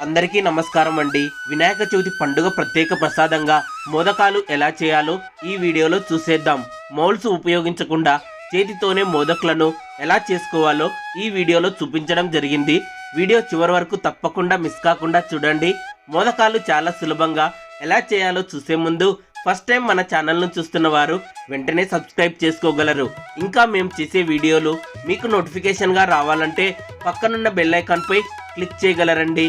అందరికీ నమస్కారం అండి. వినాయక చవితి పండుగ ప్రత్యేక ప్రసాదంగా మోదకాలు ఎలా చేయాలో ఈ వీడియోలో చూసేద్దాం. మౌల్స్ ఉపయోగించకుండా చేతితోనే మోదకులను ఎలా చేసుకోవాలో ఈ వీడియోలో చూపించడం జరిగింది. వీడియో చివరి వరకు తప్పకుండా మిస్ కాకుండా చూడండి. మోదకాలు చాలా సులభంగా ఎలా చేయాలో చూసే ముందు ఫస్ట్ టైం మన ఛానల్ను చూస్తున్న వారు వెంటనే సబ్స్క్రైబ్ చేసుకోగలరు. ఇంకా మేము చేసే వీడియోలు మీకు నోటిఫికేషన్గా రావాలంటే పక్కనున్న బెల్ ఐకాన్పై క్లిక్ చేయగలరండి.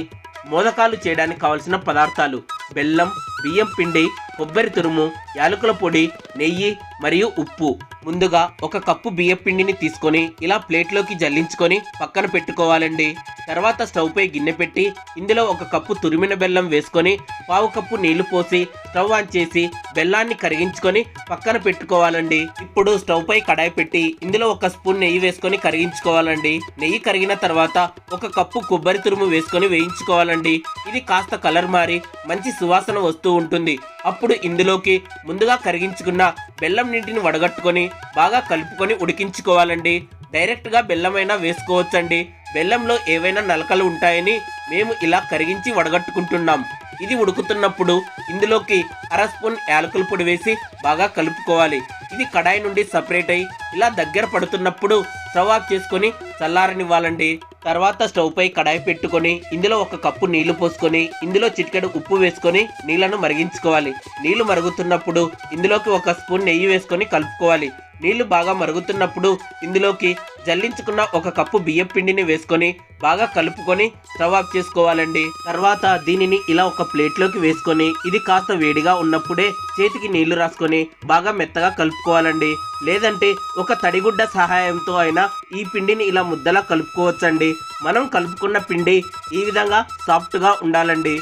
మోదకాలు చేయడానికి కావలసిన పదార్థాలు: బెల్లం, బియ్యం పిండి, కొబ్బరి తురుము, యాలకుల పొడి, నెయ్యి మరియు ఉప్పు. ముందుగా ఒక కప్పు బియ్యం పిండిని తీసుకొని ఇలా ప్లేట్లోకి జల్లించుకొని పక్కన పెట్టుకోవాలండి. తర్వాత స్టవ్ పై గిన్నె పెట్టి ఇందులో ఒక కప్పు తురిమిన బెల్లం వేసుకొని పావు కప్పు నీళ్లు పోసి స్టవ్ ఆన్ చేసి బెల్లాన్ని కరిగించుకొని పక్కన పెట్టుకోవాలండి. ఇప్పుడు స్టవ్ పై కడాయి పెట్టి ఇందులో ఒక స్పూన్ నెయ్యి వేసుకొని కరిగించుకోవాలండి. నెయ్యి కరిగిన తర్వాత ఒక కప్పు కొబ్బరి తురుము వేసుకొని వేయించుకోవాలండి. ఇది కాస్త కలర్ మారి మంచి సువాసన వస్తూ ఉంటుంది. అప్పుడు ఇందులోకి ముందుగా కరిగించుకున్న బెల్లం నీటిని వడగట్టుకొని బాగా కలుపుకొని ఉడికించుకోవాలండి. డైరెక్ట్గా బెల్లమైనా వేసుకోవచ్చండి. బెల్లంలో ఏవైనా నలకలు ఉంటాయని మేము ఇలా కరిగించి వడగట్టుకుంటున్నాం. ఇది ఉడుకుతున్నప్పుడు ఇందులోకి అర స్పూన్ యాలకుల పొడి వేసి బాగా కలుపుకోవాలి. ఇది కడాయి నుండి సపరేట్ అయి ఇలా దగ్గర పడుతున్నప్పుడు స్టవ్ ఆఫ్ చేసుకొని చల్లారనివ్వాలండి. తర్వాత స్టవ్ పై కడాయి పెట్టుకొని ఇందులో ఒక కప్పు నీళ్లు పోసుకొని ఇందులో చిటికెడు ఉప్పు వేసుకొని నీళ్లను మరిగించుకోవాలి. నీళ్లు మరుగుతున్నప్పుడు ఇందులోకి ఒక స్పూన్ నెయ్యి వేసుకొని కలుపుకోవాలి. నీళ్లు బాగా మరుగుతున్నప్పుడు ఇందులోకి జల్లించుకున్న ఒక కప్పు బియ్యం పిండిని వేసుకొని బాగా కలుపుకొని స్టవ్ ఆఫ్ చేసుకోవాలండి. తర్వాత దీనిని ఇలా ఒక ప్లేట్లోకి వేసుకొని ఇది కాస్త వేడిగా ఉన్నప్పుడే చేతికి నీళ్లు రాసుకొని బాగా మెత్తగా కలుపుకోవాలండి. లేదంటే ఒక తడిగుడ్డ సహాయంతో అయినా ఈ పిండిని ఇలా ముద్దలా కలుపుకోవచ్చండి. మనం కలుపుకున్న పిండి ఈ విధంగా సాఫ్ట్గా ఉండాలండి.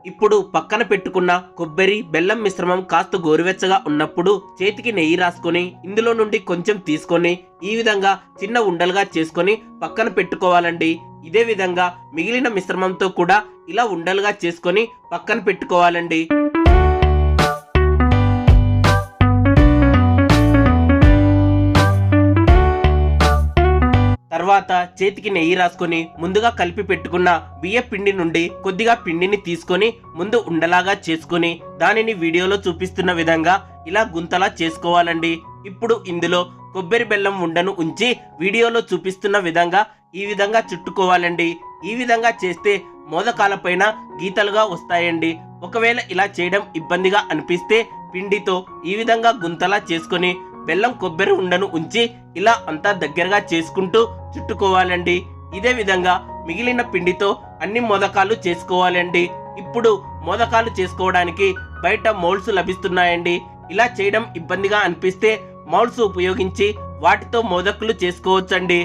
ఇప్పుడు పక్కన పెట్టుకున్న కొబ్బరి బెల్లం మిశ్రమం కాస్త గోరువెచ్చగా ఉన్నప్పుడు చేతికి నెయ్యి రాసుకొని ఇందులో నుండి కొంచెం తీసుకొని ఈ విధంగా చిన్న ఉండలుగా చేసుకొని పక్కన పెట్టుకోవాలండి. ఇదే విధంగా మిగిలిన మిశ్రమంతో కూడా ఇలా ఉండలుగా చేసుకొని పక్కన పెట్టుకోవాలండి. తర్వాత చేతికి నెయ్యి రాసుకొని ముందుగా కలిపి పెట్టుకున్న బియ్య పిండి నుండి కొద్దిగా పిండిని తీసుకొని ముందు ఉండలాగా చేసుకొని దానిని వీడియోలో చూపిస్తున్న విధంగా ఇలా గుంతలా చేసుకోవాలండి. ఇప్పుడు ఇందులో కొబ్బరి బెల్లం ఉండను ఉంచి వీడియోలో చూపిస్తున్న విధంగా ఈ విధంగా చుట్టుకోవాలండి. ఈ విధంగా చేస్తే మోదకాలపైన గీతలుగా వస్తాయండి. ఒకవేళ ఇలా చేయడం ఇబ్బందిగా అనిపిస్తే పిండితో ఈ విధంగా గుంతలా చేసుకొని బెల్లం కొబ్బరి ఉండను ఉంచి ఇలా అంతా దగ్గరగా చేసుకుంటూ చుట్టుకోవాలండి. ఇదే విధంగా మిగిలిన పిండితో అన్ని మోదకాలు చేసుకోవాలండి. ఇప్పుడు మోదకాలు చేసుకోవడానికి బయట మౌల్స్ లభిస్తున్నాయండి. ఇలా చేయడం ఇబ్బందిగా అనిపిస్తే మౌల్స్ ఉపయోగించి వాటితో మోదకులు చేసుకోవచ్చండి.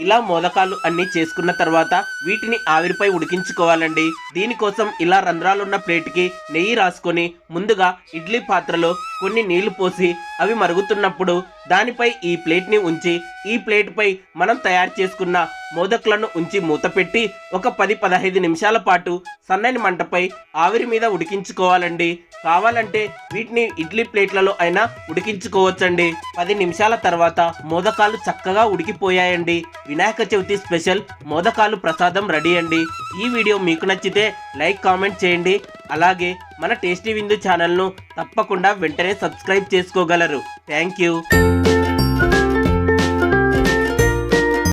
ఇలా మోదకాలు అన్ని చేసుకున్న తర్వాత వీటిని ఆవిరిపై ఉడికించుకోవాలండి. దీనికోసం ఇలా రంధ్రాలున్న ప్లేట్కి నెయ్యి రాసుకొని ముందుగా ఇడ్లీ పాత్రలో కొన్ని నీళ్లు పోసి అవి మరుగుతున్నప్పుడు దానిపై ఈ ప్లేట్ని ఉంచి ఈ ప్లేట్ పై మనం తయారు చేసుకున్న మోదకులను ఉంచి మూత పెట్టి ఒక 10-15 నిమిషాల పాటు సన్నని మంటపై ఆవిరి మీద ఉడికించుకోవాలండి. కావాలంటే వీటిని ఇడ్లీ ప్లేట్లలో అయినా ఉడికించుకోవచ్చండి. 10 నిమిషాల తర్వాత మోదకాలు చక్కగా ఉడికిపోయాయండి. వినాయక చవితి స్పెషల్ మోదకాలు ప్రసాదం రెడీ అండి. ఈ వీడియో మీకు నచ్చితే లైక్ కామెంట్ చేయండి. అలాగే మన టేస్టీ విందు ఛానల్ను తప్పకుండా వెంటనే సబ్స్క్రైబ్ చేసుకోగలరు. Thank you.